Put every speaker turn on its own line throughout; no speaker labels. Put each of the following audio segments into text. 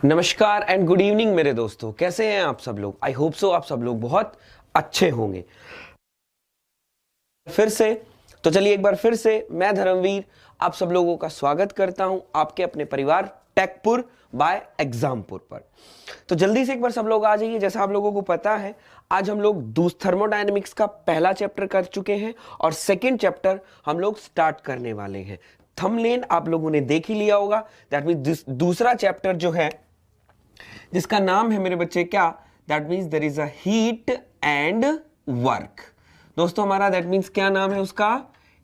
नमस्कार and good evening मेरे दोस्तों, कैसे हैं आप सब लोग। आई होप सो आप सब लोग बहुत अच्छे होंगे। फिर से तो चलिए एक बार फिर से मैं धर्मवीर आप सब लोगों का स्वागत करता हूं आपके अपने परिवार टेकपुर बाय एग्जामपुर पर। तो जल्दी से एक बार सब लोग आ जाइए। जैसा आप लोगों को पता है, आज हम लोग थर्मोडायनेमिक्स का पहला चैप्टर कर चुके हैं और सेकंड चैप्टर हम लोग स्टार्ट करने वाले हैं। थंबनेल आप लोगों ने देख ही लिया होगा। दैट मींस दूसरा चैप्टर जो है जिसका नाम है मेरे बच्चे क्या, that means there is a heat and work. दोस्तों हमारा दैट मीन्स क्या नाम है उसका,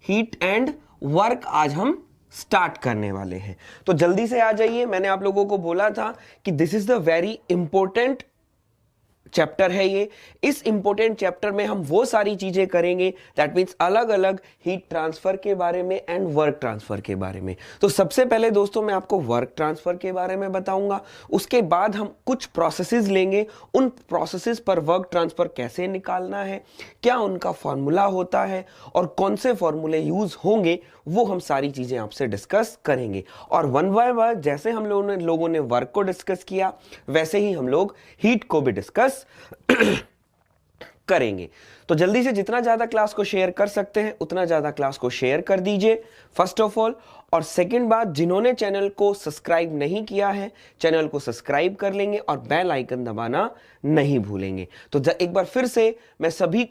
हीट एंड वर्क आज हम स्टार्ट करने वाले हैं। तो जल्दी से आ जाइए। मैंने आप लोगों को बोला था कि this is the very important chapter है ये। इस इंपॉर्टेंट चैप्टर में हम वो सारी चीजें करेंगे दैट मींस अलग अलग हीट ट्रांसफर के बारे में एंड वर्क ट्रांसफर के बारे में। तो सबसे पहले दोस्तों मैं आपको वर्क ट्रांसफर के बारे में बताऊंगा, उसके बाद हम कुछ प्रोसेसेस लेंगे, उन प्रोसेसेस पर वर्क ट्रांसफर कैसे निकालना है, क्या उनका फॉर्मूला होता है और कौन से फॉर्मूले यूज होंगे, वो हम सारी चीजें आपसे डिस्कस करेंगे। और वन बाय वन जैसे हम लोगों ने वर्क को डिस्कस किया वैसे ही हम लोग हीट को भी डिस्कस करेंगे। तो जल्दी से जितना ज्यादा क्लास को शेयर कर सकते हैं उतना ज्यादा क्लास को शेयर कर दीजिए फर्स्ट ऑफ ऑल। और सेकंड बात, जिन्होंने चैनल को सब्सक्राइब नहीं किया है चैनल को सब्सक्राइब कर लेंगे और बेल आइकन दबाना नहीं भूलेंगे। तो एक बार फिर से मैं सभी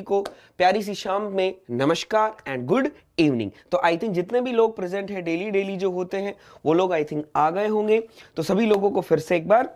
को प्यारी सी शाम में नमस्कार एंड गुड इवनिंग। तो आई थिंक जितने भी लोग प्रेजेंट हैं डेली जो होते हैं वो लोग आई थिंक आ गए होंगे। तो सभी लोगों को फिर से एक बार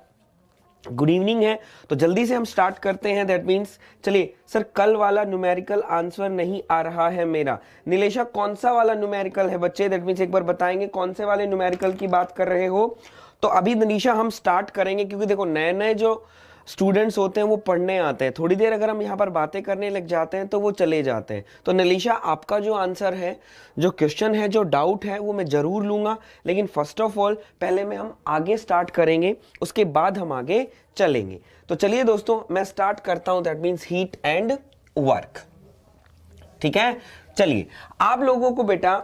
गुड इवनिंग है। तो जल्दी से हम स्टार्ट करते हैं। दैट मींस चलिए सर, कल वाला न्यूमेरिकल आंसर नहीं आ रहा है मेरा। नीलेशा कौन सा वाला न्यूमेरिकल है बच्चे, दैट मींस एक बार बताएंगे कौन से वाले न्यूमेरिकल की बात कर रहे हो। तो अभी निशा हम स्टार्ट करेंगे क्योंकि देखो नए नए जो स्टूडेंट्स होते हैं वो पढ़ने आते हैं, थोड़ी देर अगर हम यहाँ पर बातें करने लग जाते हैं तो वो चले जाते हैं। तो निलेशा आपका जो आंसर है, जो क्वेश्चन है, जो डाउट है वो मैं जरूर लूंगा, लेकिन फर्स्ट ऑफ ऑल पहले में हम आगे स्टार्ट करेंगे, उसके बाद हम आगे चलेंगे। तो चलिए दोस्तों मैं स्टार्ट करता हूं, that means heat and work. ठीक है, चलिए आप लोगों को बेटा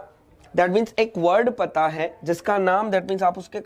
दैट मीन्स एक वर्ड पता है जिसका नाम दैट मीन्स आप उसके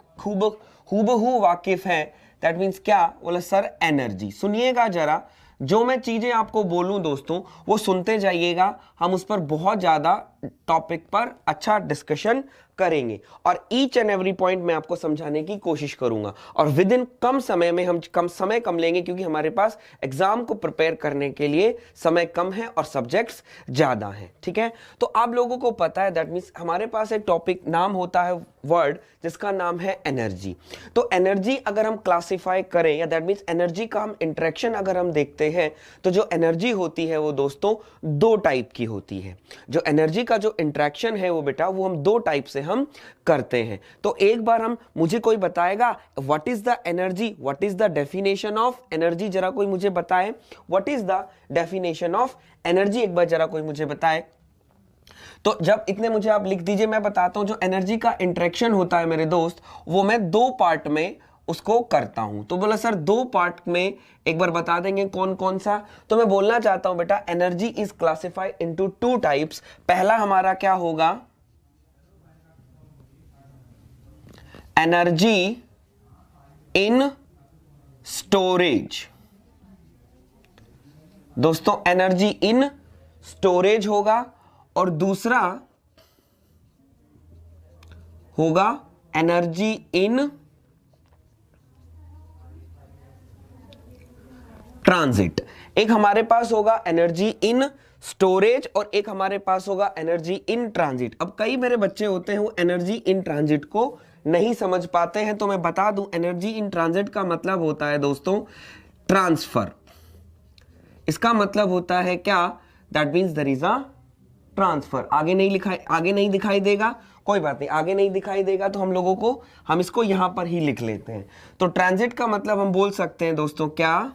हूबहू वाकिफ हैं। दैट मीन्स क्या बोला सर, एनर्जी। सुनिएगा जरा, जो मैं चीजें आपको बोलूं दोस्तों वो सुनते जाइएगा, हम उस पर बहुत ज्यादा टॉपिक पर अच्छा डिस्कशन करेंगे और ईच एंड एवरी पॉइंट मैं आपको समझाने की कोशिश करूंगा। और विद इन कम समय में हम कम लेंगे क्योंकि हमारे पास एग्जाम को प्रिपेयर करने के लिए समय कम है और सब्जेक्ट्स ज्यादा हैं। ठीक है, तो आप लोगों को पता है दैट मीन्स हमारे पास एक टॉपिक नाम होता है वर्ड जिसका नाम है एनर्जी। तो एनर्जी अगर हम क्लासिफाई करें या दैट मीन्स एनर्जी का हम इंटरेक्शन अगर हम देखते हैं तो जो एनर्जी होती है वो दोस्तों दो टाइप की होती है। जो एनर्जी का जो इंटरेक्शन है वो बेटा वो हम दो टाइप से हम करते हैं। तो एक बार मुझे कोई बताएगा what is the energy, what is the definition of energy, जरा कोई मुझे बताए what is the definition of energy, एक बार जरा कोई मुझे बताए। तो जब इतने मुझे आप लिख दीजिए, मैं बताता हूं जो एनर्जी का इंटरेक्शन होता है मेरे दोस्त वो मैं दो पार्ट में उसको करता हूं। तो बोला सर दो पार्ट में एक बार बता देंगे कौन कौन सा। तो मैं बोलना चाहता हूं बेटा energy is classified into two types. पहला हमारा क्या होगा, एनर्जी इन स्टोरेज। दोस्तों एनर्जी इन स्टोरेज होगा और दूसरा होगा एनर्जी इन ट्रांजिट। एक हमारे पास होगा एनर्जी इन स्टोरेज और एक हमारे पास होगा एनर्जी इन ट्रांजिट। अब कई मेरे बच्चे होते हैं वो एनर्जी इन ट्रांजिट को नहीं समझ पाते हैं, तो मैं बता दूं एनर्जी इन ट्रांजिट का मतलब होता है दोस्तों ट्रांसफर। इसका मतलब होता है क्या, that means there is a transfer. आगे नहीं दिखाई देगा, कोई बात नहीं, आगे नहीं दिखाई देगा तो हम इसको यहां पर ही लिख लेते हैं। तो ट्रांजिट का मतलब हम बोल सकते हैं दोस्तों क्या,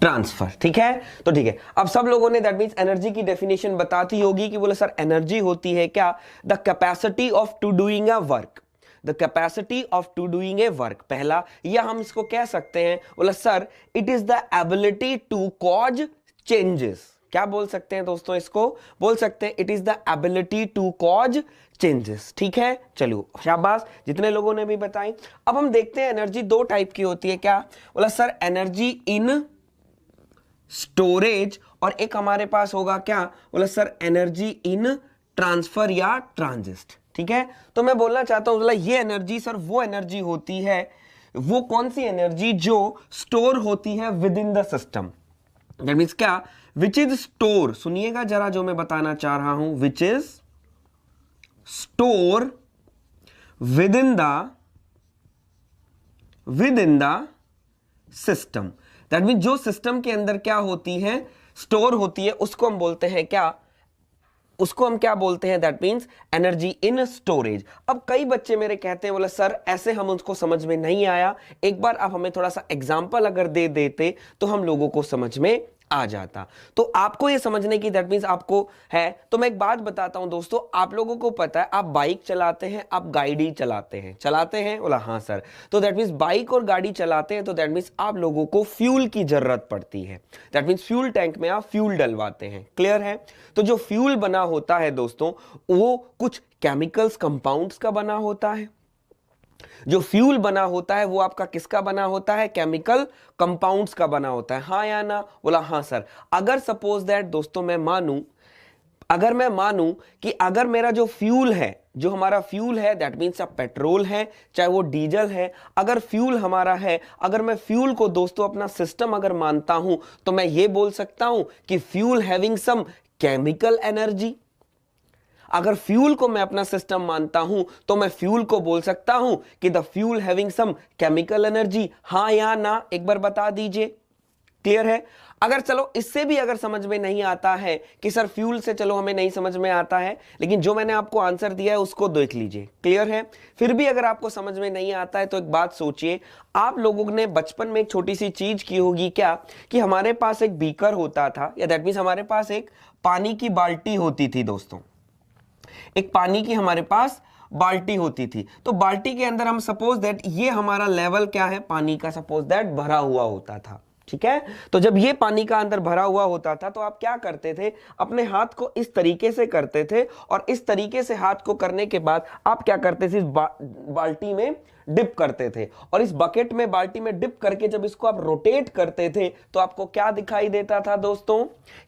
ट्रांसफर। ठीक है, तो ठीक है, अब सब लोगों ने दैट मींस एनर्जी की डेफिनेशन बताती होगी कि बोले सर एनर्जी होती है क्या, the capacity of to doing a work, the capacity of to doing a work पहला, या हम इसको कह सकते हैं बोला sir it is the ability to cause changes. क्या बोल सकते हैं दोस्तों, इसको बोल सकते हैं it is the ability to cause changes. ठीक है, चलो शाबाश जितने लोगों ने भी बताई। अब हम देखते हैं एनर्जी दो टाइप की होती है। क्या बोला सर, एनर्जी इन स्टोरेज, और एक हमारे पास होगा क्या, बोला सर एनर्जी इन ट्रांसफर या ट्रांजिस्ट। ठीक है, तो मैं बोलना चाहता हूं बोला ये एनर्जी सर वो एनर्जी होती है, वो कौन सी एनर्जी जो स्टोर होती है with in the system. That means क्या, विच इज स्टोर, सुनिएगा जरा जो मैं बताना चाह रहा हूं, which is store with in the system. That mean जो सिस्टम के अंदर क्या होती है, स्टोर होती है, उसको हम बोलते हैं क्या, उसको हम क्या बोलते हैं, that means energy in storage. अब कई बच्चे मेरे कहते हैं बोले सर ऐसे हम उसको समझ में नहीं आया, एक बार आप हमें थोड़ा सा एग्जांपल अगर दे देते तो हम लोगों को समझ में आ जाता। तो आपको ये समझने की, दैट मीन्स आपको है, तो मैं एक बात बताता हूं दोस्तों, आप लोगों को पता है आप बाइक चलाते हैं, आप गाड़ी चलाते हैं बोला हाँ सर, तो दैट मीन्स बाइक और गाड़ी चलाते हैं तो दैट मीन्स आप लोगों को फ्यूल की जरूरत पड़ती है। दैट मीन्स फ्यूल टैंक में आप फ्यूल डलवाते हैं, क्लियर है। तो जो फ्यूल बना होता है दोस्तों वो कुछ केमिकल्स कंपाउंड्स का बना होता है। जो फ्यूल बना होता है वो आपका किसका बना होता है, केमिकल कंपाउंड्स का बना होता है, हाँ या ना, बोला हाँ सर। अगर सपोज दैट दोस्तों मैं मानूं कि अगर मेरा जो फ्यूल है, जो हमारा फ्यूल है दैट मीन्स अब पेट्रोल है चाहे वो डीजल है, अगर फ्यूल हमारा है, अगर मैं फ्यूल को दोस्तों अपना सिस्टम अगर मानता हूं तो मैं ये बोल सकता हूं कि fuel having some chemical energy. अगर फ्यूल को मैं अपना सिस्टम मानता हूं तो मैं फ्यूल को बोल सकता हूं कि the fuel having some chemical energy, हां या ना, एक बार बता दीजिए, क्लियर है। अगर चलो इससे भी अगर समझ में नहीं आता है कि सर फ्यूल से चलो हमें नहीं समझ में आता है, लेकिन जो मैंने आपको आंसर दिया है उसको देख लीजिए, क्लियर है। फिर भी अगर आपको समझ में नहीं आता है तो एक बात सोचिए, आप लोगों ने बचपन में एक छोटी सी चीज की होगी क्या, कि हमारे पास एक बीकर होता था, या दैट मीन्स हमारे पास एक पानी की बाल्टी होती थी दोस्तों, एक पानी की हमारे पास बाल्टी होती थी। तो बाल्टी के अंदर हम सपोज दैट ये हमारा लेवल क्या है पानी का, सपोज दैट भरा हुआ होता था, ठीक है। तो जब ये पानी का अंदर भरा हुआ होता था तो आप क्या करते थे, अपने हाथ को इस तरीके से करते थे, और इस तरीके से हाथ को करने के बाद आप क्या करते थे, इस बाल्टी में डिप करते थे, और इस बकेट में बाल्टी में डिप करके जब इसको आप रोटेट करते थे तो आपको क्या दिखाई देता था दोस्तों,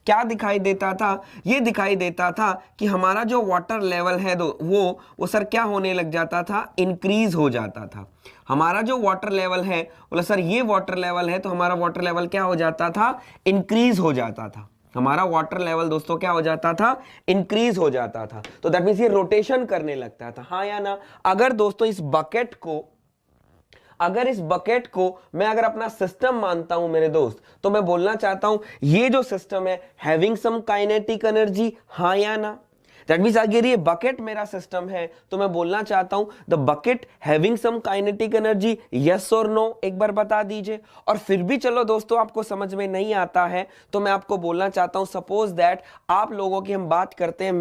क्या दिखाई देता था, ये दिखाई देता था कि हमारा जो वाटर लेवल है वो सर क्या होने लग जाता था, इंक्रीज हो जाता था। हमारा जो वाटर लेवल है, बोला सर ये वाटर लेवल है, तो हमारा वाटर लेवल क्या हो जाता था, इंक्रीज हो जाता था। हमारा वाटर लेवल दोस्तों क्या हो जाता था, इंक्रीज हो जाता था। तो दैट मींस ये रोटेशन करने लगता था, हाँ या ना। अगर दोस्तों इस बकेट को मैं अगर अपना सिस्टम मानता हूं मेरे दोस्त, तो मैं बोलना चाहता हूं ये जो सिस्टम है हैविंग सम काइनेटिक एनर्जी, हाँ या ना। दैट मींस अगर ये बकेट मेरा सिस्टम है तो मैं बोलना चाहता हूं the bucket having some kinetic energy, yes और नो, एक बार बता दीजिए। और फिर भी चलो दोस्तों आपको समझ में नहीं आता है तो मैं आपको बोलना चाहता हूं, सपोज दैट आप लोगों की हम बात करते हैं,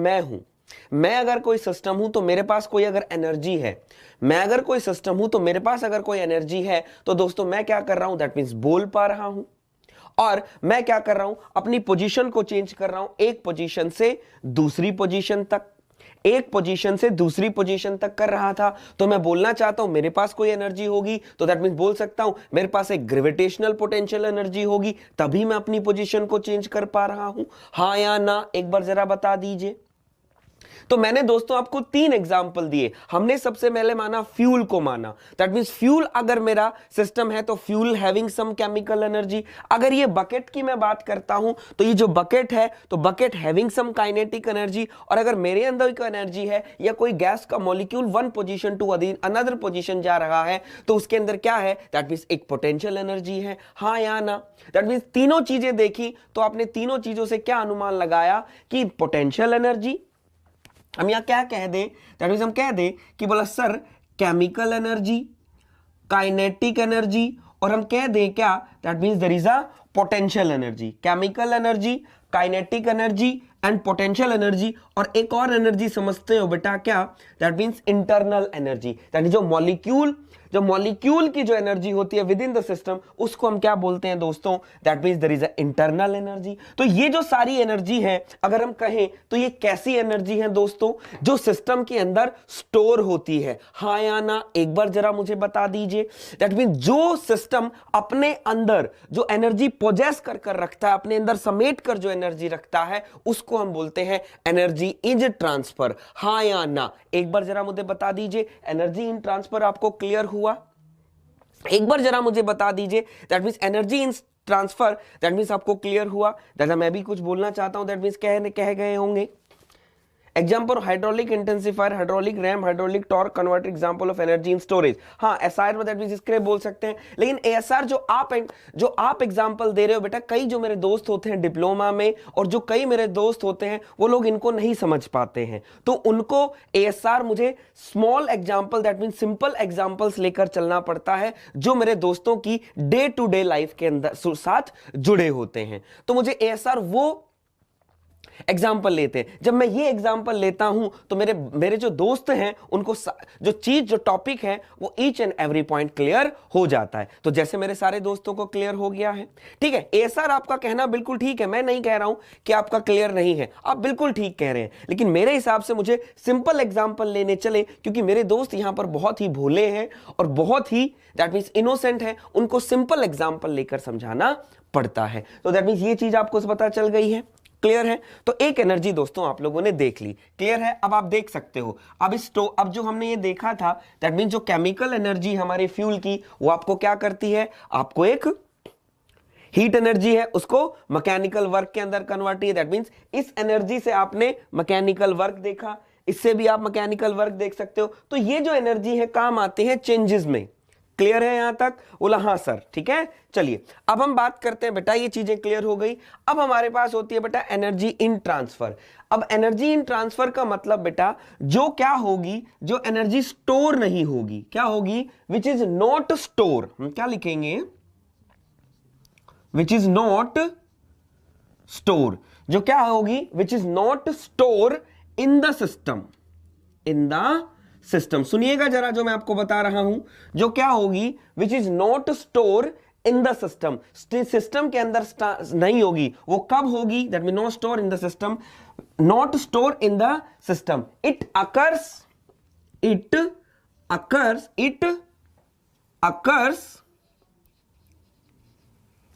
मैं अगर कोई सिस्टम हूं तो मेरे पास कोई अगर एनर्जी है, मैं अगर कोई सिस्टम हूं तो मेरे पास अगर कोई एनर्जी है, तो दोस्तों मैं क्या कर रहा हूं, दैट मींस बोल पा रहा हूं, और मैं क्या कर रहा हूं, अपनी पोजीशन को चेंज कर रहा हूं, एक पोजीशन से दूसरी पोजीशन तक, एक पोजीशन से दूसरी पोजीशन तक कर रहा था। तो मैं बोलना चाहता हूं मेरे पास कोई एनर्जी होगी, तो दैट मींस बोल सकता हूं मेरे पास एक ग्रेविटेशनल पोटेंशियल एनर्जी होगी, तभी मैं अपनी पोजीशन को चेंज कर पा रहा हूं, हाँ या ना, एक बार जरा बता दीजिए। तो मैंने दोस्तों आपको 3 एग्जांपल दिए। हमने सबसे पहले माना फ्यूल को माना, दैट मींस फ्यूल अगर मेरा सिस्टम है तो fuel having some chemical energy. अगर ये बकेट की मैं बात करता हूं तो ये जो बकेट है तो bucket having some kinetic energy, और अगर मेरे अंदर कोई एनर्जी है या कोई गैस का molecule one position to another position जा रहा है तो उसके अंदर क्या है, दैट मींस एक पोटेंशियल एनर्जी है, हाँ या ना। दैट मींस तीनों चीजें देखी तो आपने तीनों चीजों से क्या अनुमान लगाया कि पोटेंशियल एनर्जी, हम यहां क्या कह दें, दैट मींस हम कह दें कि बोला sir chemical energy, kinetic energy, और हम कह दें क्या, that means there is a potential energy, chemical energy, kinetic energy and potential energy, और एक और एनर्जी समझते हो बेटा क्या, दैट मींस इंटरनल एनर्जी, यानी जो मॉलिक्यूल की जो एनर्जी होती है विद इन द सिस्टम, उसको हम क्या बोलते हैं दोस्तों, that means there is a internal energy. तो ये जो सारी एनर्जी है अगर हम कहें तो ये कैसी एनर्जी है दोस्तों, जो सिस्टम के अंदर स्टोर होती है, हाँ या ना, एक बार जरा मुझे बता दीजिए। दैट मींस जो सिस्टम अपने अंदर जो एनर्जी पोजेस कर रखता है, अपने अंदर समेट कर जो एनर्जी रखता है, उसको हम बोलते हैं एनर्जी इज ट्रांसफर, हाँ या ना, एक बार जरा मुझे बता दीजिए। एनर्जी इन ट्रांसफर आपको क्लियर हुआ? एक बार जरा मुझे बता दीजिए, that means energy in transfer, that means आपको क्लियर हुआ? जैसा मैं भी कुछ बोलना चाहता हूं, दैट मींस कह गए होंगे। Example hydraulic intensifier, hydraulic RAM, hydraulic torque converter, example of energy in storage. हाँ, एसआर में दैट मींस इसके लिए बोल सकते हैं, लेकिन एएसआर जो आप एग्जाम्पल दे रहे हो बेटा, कई जो मेरे दोस्त होते हैं डिप्लोमा में और जो कई मेरे दोस्त होते हैं वो लोग इनको नहीं समझ पाते हैं, तो उनको एएसआर मुझे small example that means simple examples लेकर चलना पड़ता है जो मेरे दोस्तों की डे टू डे लाइफ के अंदर साथ जुड़े होते हैं। तो मुझे एएसआर वो एग्जाम्पल लेते हैं। जब मैं ये एग्जाम्पल लेता हूं तो मेरे जो दोस्त हैं उनको जो चीज जो टॉपिक है वो each and every point clear हो जाता है। तो जैसे मेरे सारे दोस्तों को क्लियर हो गया है, ठीक है। एएसआर आपका कहना बिल्कुल ठीक है, मैं नहीं कह रहा हूं कि आपका क्लियर नहीं है, आप बिल्कुल ठीक कह रहे हैं, लेकिन मेरे हिसाब से मुझे सिंपल एग्जाम्पल लेने चले, क्योंकि मेरे दोस्त यहां पर बहुत ही भोले हैं और बहुत ही दैट मींस इनोसेंट है, उनको सिंपल एग्जाम्पल लेकर समझाना पड़ता है। तो दैट मींस ये चीज आपको पता चल गई है, क्लियर है। तो एक एनर्जी दोस्तों आप लोगों ने देख ली, क्लियर है। अब आप देख सकते हो, अब जो हमने ये देखा था, दैट मींस जो केमिकल एनर्जी हमारे फ्यूल की, वो आपको क्या करती है, आपको एक हीट एनर्जी है उसको मैकेनिकल वर्क के अंदर कन्वर्ट है। दैट मींस इस एनर्जी से आपने मैकेनिकल वर्क देखा, इससे भी आप मैकेनिकल वर्क देख सकते हो। तो ये जो एनर्जी है काम आते हैं चेंजेस में, क्लियर है यहां तक? बोला हाँ सर, ठीक है। चलिए अब हम बात करते हैं बेटा, ये चीजें क्लियर हो गई। अब हमारे पास होती है बेटा एनर्जी इन ट्रांसफर। अब एनर्जी इन ट्रांसफर का मतलब बेटा जो क्या होगी, जो एनर्जी स्टोर नहीं होगी, क्या होगी, विच इज नॉट स्टोर, हम क्या लिखेंगे, विच इज नॉट स्टोर, जो क्या होगी, which is not store in the system, in the system. सुनिएगा जरा जो मैं आपको बता रहा हूं, जो क्या होगी, which is not store in the system, system के अंदर नहीं होगी, वो कब होगी, that mean not store in the system, not store in the system, it occurs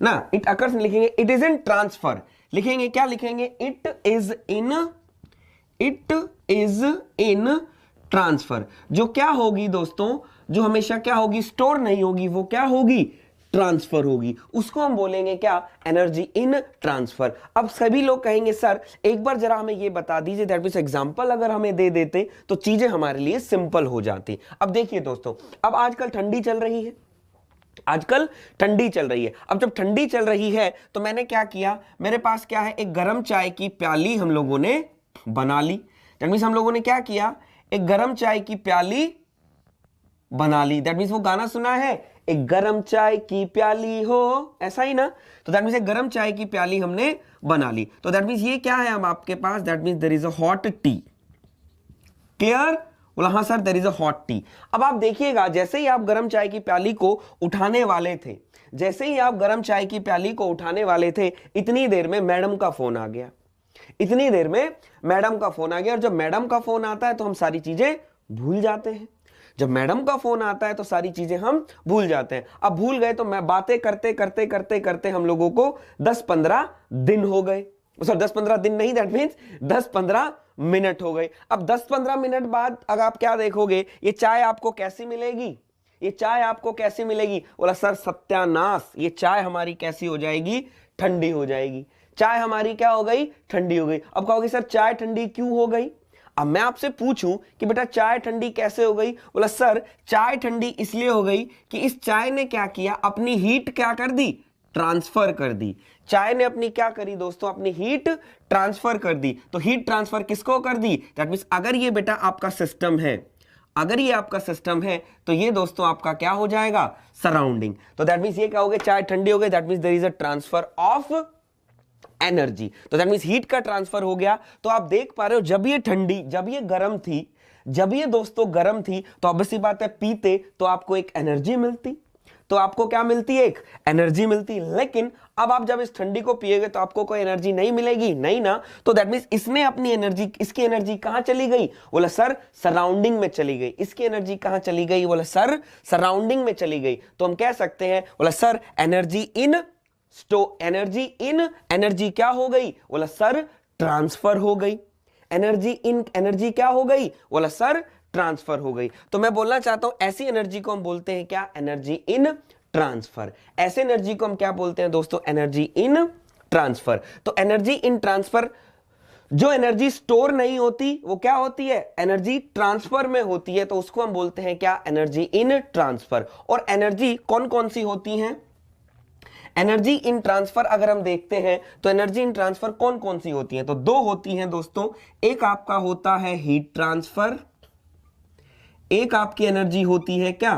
ना, इट अकर्स लिखेंगे, इट इज इन ट्रांसफर लिखेंगे, क्या लिखेंगे, इट इज इन ट्रांसफर। जो क्या होगी दोस्तों, जो हमेशा क्या होगी, स्टोर नहीं होगी, वो क्या होगी, ट्रांसफर होगी, उसको हम बोलेंगे क्या, एनर्जी इन ट्रांसफर। अब सभी लोग कहेंगे सर एक बार जरा हमें ये बता दीजिए, दैट मींस एग्जांपल अगर हमें दे देते तो चीजें हमारे लिए सिंपल हो जाती। अब देखिए दोस्तों, अब आजकल ठंडी चल रही है, आजकल ठंडी चल रही है। अब जब ठंडी चल रही है तो मैंने क्या किया, मेरे पास क्या है, एक गर्म चाय की प्याली हम लोगों ने बना ली। दैट मींस हम लोगों ने क्या किया, एक गरम चाय की प्याली बना ली। दैट मींस वो गाना सुना है, एक गरम चाय की प्याली हो, ऐसा ही ना। तो दैट मींस एक गरम चाय की प्याली हमने बना ली। तो दैट मींस ये क्या है अब आपके पास, that means there is a hot tea, clear? बोला हाँ sir there is a hot tea. अब आप देखिएगा, जैसे ही आप गरम चाय की प्याली को उठाने वाले थे, जैसे ही आप गरम चाय की प्याली को उठाने वाले थे, इतनी देर में मैडम का फोन आ गया, इतनी देर में मैडम का फोन आ गया। और जब मैडम का फोन आता है तो हम सारी चीजें भूल जाते हैं, जब मैडम का फोन आता है तो सारी चीजें हम भूल जाते हैं। अब भूल गए तो मैं बातें करते करते करते करते हम लोगों को 10-15 दिन हो गए, सॉरी 10-15 दिन नहीं, दैट मींस 10-15 मिनट हो गए। अब 10-15 मिनट बाद अगर आप क्या देखोगे, ये चाय आपको कैसी मिलेगी, ये चाय आपको कैसी मिलेगी? बोला सर सत्यानाश, ये चाय हमारी कैसी हो जाएगी, ठंडी हो जाएगी। चाय हमारी क्या हो गई, ठंडी हो गई। अब कहोगे सर चाय ठंडी क्यों हो गई? अब मैं आपसे पूछूं कि बेटा चाय ठंडी कैसे हो गई? बोला सर चाय ठंडी इसलिए हो गई कि इस चाय ने क्या किया, अपनी हीट क्या कर दी, ट्रांसफर कर दी। चाय ने अपनी क्या करी दोस्तों, अपनी हीट ट्रांसफर कर दी। तो हीट ट्रांसफर किसको कर दी, दैट मींस अगर ये बेटा आपका सिस्टम है, अगर ये आपका सिस्टम है तो ये दोस्तों आपका क्या हो जाएगा, सराउंडिंग। तो दैट मींस ये क्या हो गया, चाय ठंडी हो गई, that means there is a transfer of energy. तो दैट मींस हीट का ट्रांसफर हो गया। तो आप देख पा रहे हो जब ये ठंडी, जब ये गर्म थी, जब ये दोस्तों गर्म थी, तो ऑब्वियस सी बात है पीते तो आपको एक एनर्जी मिलती, तो आपको क्या मिलती है, एक एनर्जी मिलती। लेकिन अब आप जब इस ठंडी को पिएगे तो आपको कोई एनर्जी नहीं मिलेगी, नहीं ना। तो दैट मींस इसने अपनी एनर्जी, इसकी एनर्जी कहां चली गई, बोला सर सराउंडिंग में चली गई। इसकी एनर्जी कहां चली गई, बोला सर सराउंडिंग में चली गई। तो हम कह सकते हैं, बोला सर एनर्जी इन एनर्जी क्या हो गई, बोला सर ट्रांसफर हो गई। एनर्जी इन एनर्जी क्या हो गई, बोला सर ट्रांसफर हो गई। तो मैं बोलना चाहता हूं ऐसी एनर्जी को हम बोलते हैं क्या, एनर्जी इन ट्रांसफर। ऐसे एनर्जी को हम क्या बोलते हैं दोस्तों, एनर्जी इन ट्रांसफर। तो एनर्जी इन ट्रांसफर, जो एनर्जी स्टोर नहीं होती वो क्या होती है, एनर्जी ट्रांसफर में होती है। तो उसको हम बोलते हैं क्या, एनर्जी इन ट्रांसफर। और एनर्जी कौन कौन सी होती हैं, एनर्जी इन ट्रांसफर अगर हम देखते हैं तो एनर्जी इन ट्रांसफर कौन कौन सी होती हैं, तो दो होती हैं दोस्तों। एक आपका होता है हीट ट्रांसफर, एक आपकी एनर्जी होती है क्या,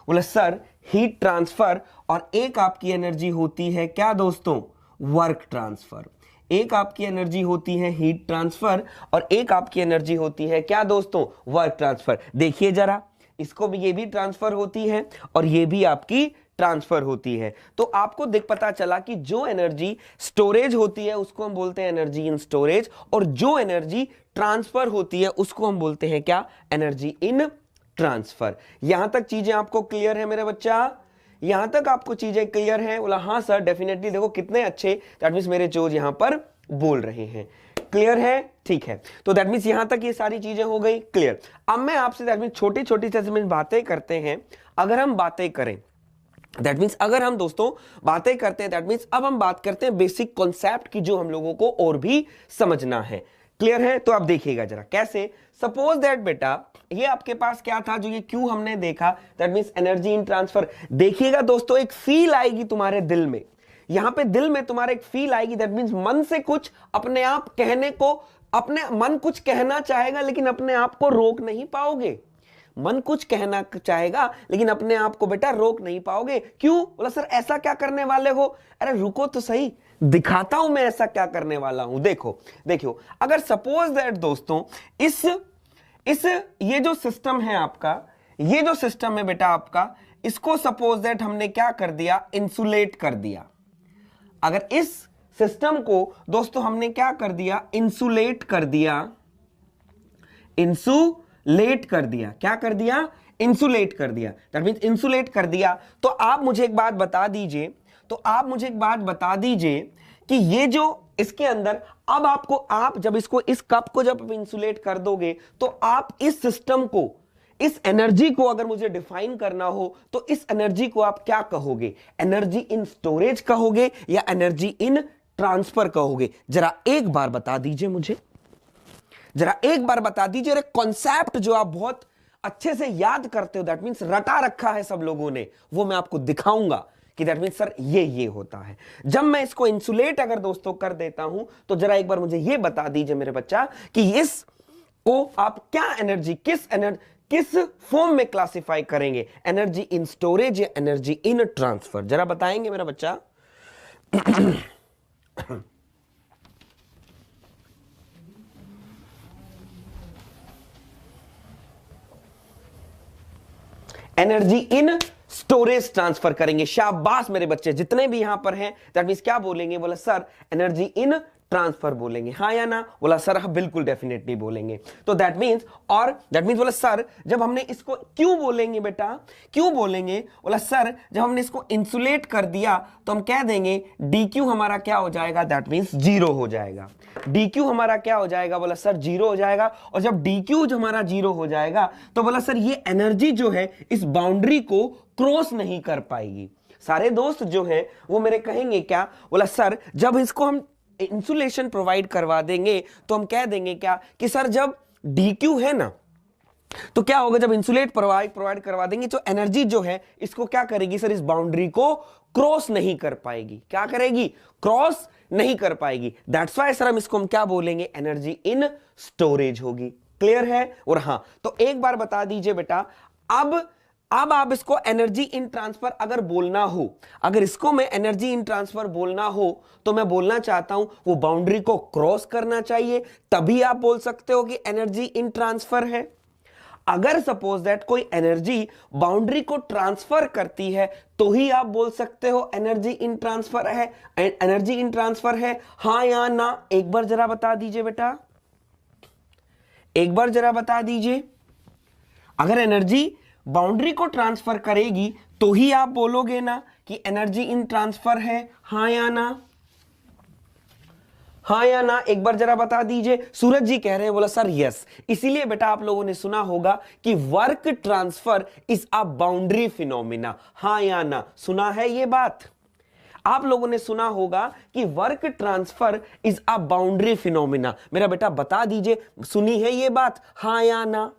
बोले सर हीट ट्रांसफर। और एक आपकी एनर्जी होती है क्या दोस्तों, वर्क ट्रांसफर। एक आपकी एनर्जी होती है हीट ट्रांसफर और एक आपकी एनर्जी होती है क्या दोस्तों, वर्क ट्रांसफर। देखिए जरा, इसको भी, ये भी ट्रांसफर होती है और ये भी आपकी ट्रांसफर होती है। तो आपको देख पता चला कि जो एनर्जी स्टोरेज होती है उसको हम बोलते हैं एनर्जी इन स्टोरेज, और जो एनर्जी ट्रांसफर होती है उसको हम बोलते हैं क्या, एनर्जी इन ट्रांसफर। यहां तक चीजें आपको क्लियर है मेरे बच्चा, यहां तक आपको चीजें क्लियर है, बोला हाँ सर डेफिनेटली। देखो कितने अच्छे दैट मींस मेरे जो यहां पर बोल रहे हैं, क्लियर है, ठीक है। तो दैट मींस यहां तक ये सारी चीजें हो गई क्लियर। अब मैं आपसे दैट मींस छोटी छोटी से बातें करते हैं। अगर हम बातें करें, दैट मींस अगर हम दोस्तों बातें करते हैं, दैट मींस अब हम बात करते हैं बेसिक कॉन्सेप्ट की, जो हम लोगों को और भी समझना है। क्लियर है, तो आप देखिएगा जरा कैसे। सपोज दैट बेटा ये आपके पास क्या था, जो ये क्यू हमने देखा, that means energy in transfer. देखिएगा दोस्तों, एक फील आएगी तुम्हारे दिल में, यहां पे दिल में तुम्हारे एक फील आएगी, दैट मींस मन से कुछ अपने आप कहने को, अपने मन कुछ कहना चाहेगा लेकिन अपने आप को रोक नहीं पाओगे। मन कुछ कहना चाहेगा लेकिन अपने आप को बेटा रोक नहीं पाओगे। क्यों, बोला सर ऐसा क्या करने वाले हो, अरे रुको तो सही, दिखाता हूं मैं ऐसा क्या करने वाला हूं। देखो देखो, अगर सपोज दैट दोस्तों इस ये जो सिस्टम है आपका, ये जो सिस्टम है बेटा आपका, इसको सपोज दैट हमने क्या कर दिया, इंसुलेट कर दिया। अगर इस सिस्टम को दोस्तों हमने क्या कर दिया, इंसुलेट कर दिया, इंसुलेट कर दिया, क्या कर दिया, इंसुलेट कर दिया। दैट मींस इंसुलेट कर दिया। तो आप मुझे एक बात बता दीजिए, तो आप मुझे एक बात बता दीजिए कि ये जो इसके अंदर, अब आपको, आप जब इसको, इस कप को जब इंसुलेट कर दोगे तो आप इस सिस्टम को, इस एनर्जी को अगर मुझे डिफाइन करना हो तो इस एनर्जी को आप क्या कहोगे, एनर्जी इन स्टोरेज कहोगे या एनर्जी इन ट्रांसफर कहोगे? जरा एक बार बता दीजिए मुझे, जरा एक बार बता दीजिए। अरे कॉन्सेप्ट जो आप बहुत अच्छे से याद करते हो, दैट मींस रटा रखा है सब लोगों ने, वो मैं आपको दिखाऊंगा कि दैट मींस सर ये होता है। जब मैं इसको इंसुलेट अगर दोस्तों कर देता हूं तो जरा एक बार मुझे ये बता दीजिए मेरे बच्चा कि इस को आप क्या एनर्जी, किस फॉर्म में क्लासिफाई करेंगे, एनर्जी इन स्टोरेज या एनर्जी इन ट्रांसफर? जरा बताएंगे मेरा बच्चा। एनर्जी इन स्टोरेज ट्रांसफर करेंगे। शाबाश मेरे बच्चे, जितने भी यहां पर हैं, दैट मींस क्या बोलेंगे, बोला सर एनर्जी इन ट्रांसफर बोलेंगे, हाँ या ना? बोला सर हाँ बिल्कुल डेफिनेटली बोलेंगे। तो दैट मींस, और दैट मींस बोला सर जब हमने इसको क्यों बोलेंगे बेटा, क्यों बोलेंगे? बोला सर जब हमने इसको इंसुलेट कर दिया तो हम कह देंगे DQ हमारा क्या हो जाएगा, दैट मींस 0 हो जाएगा। DQ हमारा क्या हो जाएगा? बोला सर 0 हो जाएगा। और जब DQ जो हमारा 0 हो जाएगा तो बोला सर ये एनर्जी जो है इस बाउंड्री को क्रॉस नहीं कर पाएगी। सारे दोस्त जो हैं वो मेरे कहेंगे क्या, बोला सर जब इसको हम इंसुलेशन प्रोवाइड करवा देंगे तो हम कह देंगे क्या कि सर जब DQ है ना तो क्या होगा, जब इंसुलेट प्रोवाइड करवा देंगे तो एनर्जी जो है इसको क्या करेगी सर, इस बाउंड्री को क्रॉस नहीं कर पाएगी। क्या करेगी? क्रॉस नहीं कर पाएगी। दैट्स व्हाई सर हम इसको हम क्या बोलेंगे, एनर्जी इन स्टोरेज होगी। क्लियर है? और हाँ, तो एक बार बता दीजिए बेटा, अब अब आप इसको एनर्जी इन ट्रांसफर अगर बोलना हो, अगर इसको मैं एनर्जी इन ट्रांसफर बोलना हो, तो मैं बोलना चाहता हूं वो बाउंड्री को क्रॉस करना चाहिए, तभी आप बोल सकते हो कि एनर्जी इन ट्रांसफर है। अगर सपोज दैट कोई एनर्जी बाउंड्री को ट्रांसफर करती है, तो ही आप बोल सकते हो एनर्जी इन ट्रांसफर है। एनर्जी इन ट्रांसफर है, हां या ना? एक बार जरा बता दीजिए बेटा, एक बार जरा बता दीजिए। अगर एनर्जी बाउंड्री को ट्रांसफर करेगी तो ही आप बोलोगे ना कि एनर्जी इन ट्रांसफर है, हां या ना? हां या ना? एक बार जरा बता दीजिए। सूरज जी कह रहे हैं, बोला सर यस। इसीलिए बेटा आप लोगों ने सुना होगा कि work transfer is a boundary phenomena. हां या ना? सुना है ये बात? आप लोगों ने सुना होगा कि work transfer is a boundary phenomena. मेरा बेटा बता दीजिए, सुनी है ये बात, हां या ना?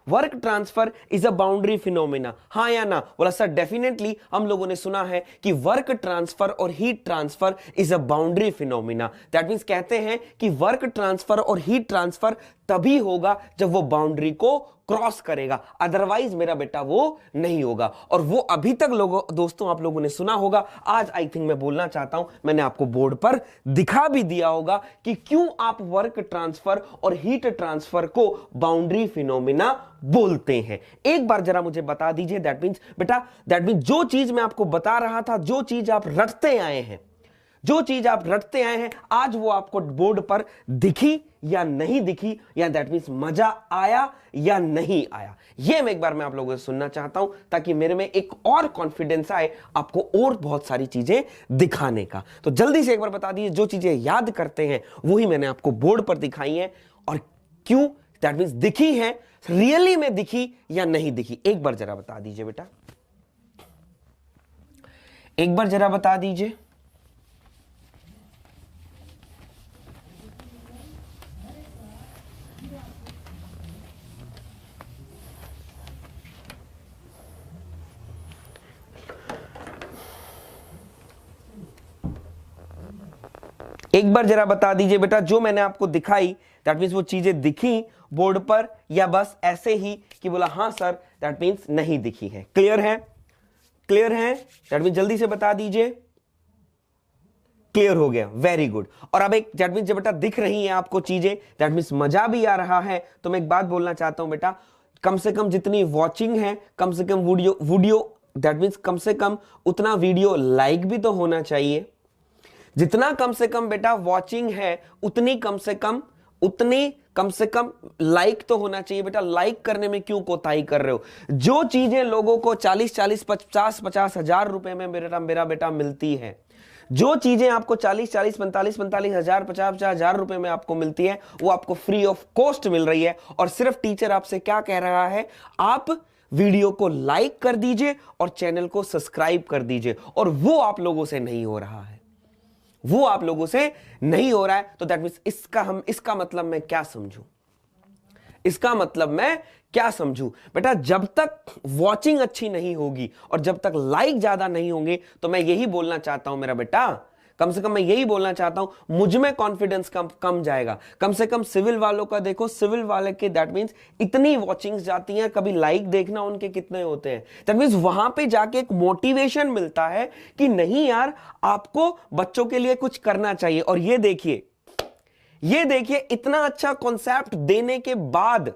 Work transfer is a boundary phenomena, हां या ना? बोला सर डेफिनेटली हम लोगों ने सुना है कि वर्क ट्रांसफर और heat transfer is a boundary phenomena. That means कहते हैं कि वर्क ट्रांसफर और हीट ट्रांसफर तभी होगा जब वो बाउंड्री को क्रॉस करेगा, अदरवाइज मेरा बेटा वो नहीं होगा। और वो अभी तक लोगों दोस्तों आप लोगों ने सुना होगा, आज आई थिंक मैं बोलना चाहता हूं, मैंने आपको बोर्ड पर दिखा भी दिया होगा कि क्यों आप वर्क ट्रांसफर और हीट ट्रांसफर को बाउंड्री फिनोमिना बोलते हैं। एक बार जरा मुझे बता दीजिए। दैट मींस बेटा, दैट मींस जो चीज मैं आपको बता रहा था, जो चीज आप रटते आए हैं, जो चीज आप रटते आए हैं, आज वो आपको बोर्ड पर दिखी या नहीं दिखी, या दैट मींस मजा आया या नहीं आया, ये मैं एक बार मैं आप लोगों से सुनना चाहता हूं, ताकि मेरे में एक और कॉन्फिडेंस आए आपको और बहुत सारी चीजें दिखाने का। तो जल्दी से एक बार बता दीजिए, जो चीजें याद करते हैं वही मैंने आपको बोर्ड पर दिखाई हैं, और क्यों दैट मींस दिखी है, रियली में दिखी या नहीं दिखी, एक बार जरा बता दीजिए बेटा, एक बार जरा बता दीजिए। एक बार जरा बता दीजिए बेटा, जो मैंने आपको दिखाई दैट मींस वो चीजें दिखी बोर्ड पर, या बस ऐसे ही कि बोला हां सर दैट मींस नहीं दिखी है। क्लियर है? क्लियर है? दैट मींस जल्दी से बता दीजिए। क्लियर हो गया, वेरी गुड। और अब एक दैट मींस जब बेटा दिख रही है आपको चीजें, दैट मींस मजा भी आ रहा है, तो मैं एक बात बोलना चाहता हूं बेटा, कम से कम जितनी वॉचिंग है, कम से कम वीडियो दैट मींस कम से कम उतना वीडियो लाइक भी तो होना चाहिए। जितना कम से कम बेटा वॉचिंग है, उतनी कम से कम लाइक तो होना चाहिए बेटा। लाइक करने में क्यों कोताही कर रहे हो? जो चीजें लोगों को 40-40, 50-50 हजार रुपए में मेरा बेटा मिलती है, जो चीजें आपको 40-40, 45-45 हजार, 50-50 हजार रुपए में आपको मिलती है, वो आपको फ्री ऑफ कॉस्ट मिल रही है। और सिर्फ टीचर आपसे क्या कह रहा है, आप वीडियो को लाइक कर दीजिए और चैनल को सब्सक्राइब कर दीजिए, और वो आप लोगों से नहीं हो रहा है, वो आप लोगों से नहीं हो रहा है। तो दैट मींस इसका मतलब मैं क्या समझूं? इसका मतलब मैं क्या समझूं बेटा, जब तक वॉचिंग अच्छी नहीं होगी और जब तक लाइक ज्यादा नहीं होंगे, तो मैं यही बोलना चाहता हूं मेरा बेटा, कम से कम मैं यही बोलना चाहता हूं, मुझ में कॉन्फिडेंस कम जाएगा। कम से कम सिविल वालों का देखो, सिविल वाले के दैट मींस इतनी वॉचिंग्स जाती हैं, कभी लाइक देखना उनके कितने होते हैं। दैट मींस वहां पे जाके एक मोटिवेशन मिलता है कि नहीं यार, आपको बच्चों के लिए कुछ करना चाहिए। और ये देखिए इतना अच्छा कॉन्सेप्ट देने के बाद,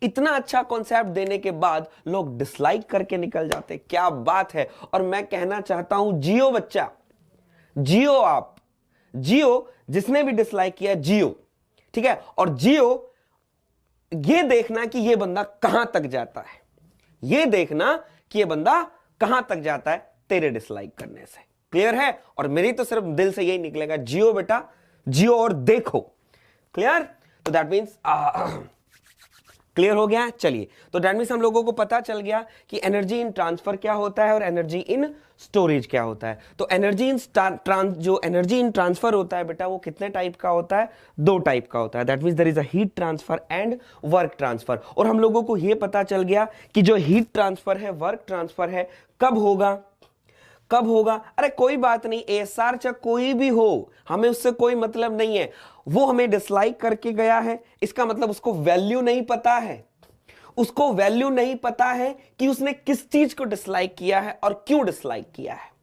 इतना अच्छा कॉन्सेप्ट देने के बाद लोग डिसलाइक करके निकल जाते, क्या बात है। और मैं कहना चाहता हूं, जियो बच्चा, जियो, आप जियो, जिसने भी डिसलाइक किया जियो, ठीक है। और जियो, ये देखना कि ये बंदा कहां तक जाता है, ये देखना कि ये बंदा कहां तक जाता है तेरे डिसलाइक करने से। क्लियर है? और मेरी तो सिर्फ दिल से यही निकलेगा, जियो बेटा, जियो और देखो। क्लियर? तो दैट मींस क्लियर हो गया। चलिए, तो दैट मींस हम लोगों को पता चल गया कि एनर्जी इन ट्रांसफर क्या होता है और एनर्जी इन स्टोरेज क्या होता है। तो एनर्जी इन ट्रांसफर होता है बेटा, वो कितने टाइप का होता है? 2 टाइप का होता है। That means there is a heat transfer and work transfer. और हम लोगों को यह पता चल गया कि जो हीट ट्रांसफर है, वर्क ट्रांसफर है, कब होगा? अरे कोई बात नहीं, एएसआर चाहे कोई भी हो, हमें उससे कोई मतलब नहीं है। वो हमें डिसलाइक करके गया है, इसका मतलब उसको वैल्यू नहीं पता है, उसको वैल्यू नहीं पता है कि उसने किस चीज को डिसलाइक किया है और क्यों डिसलाइक किया है।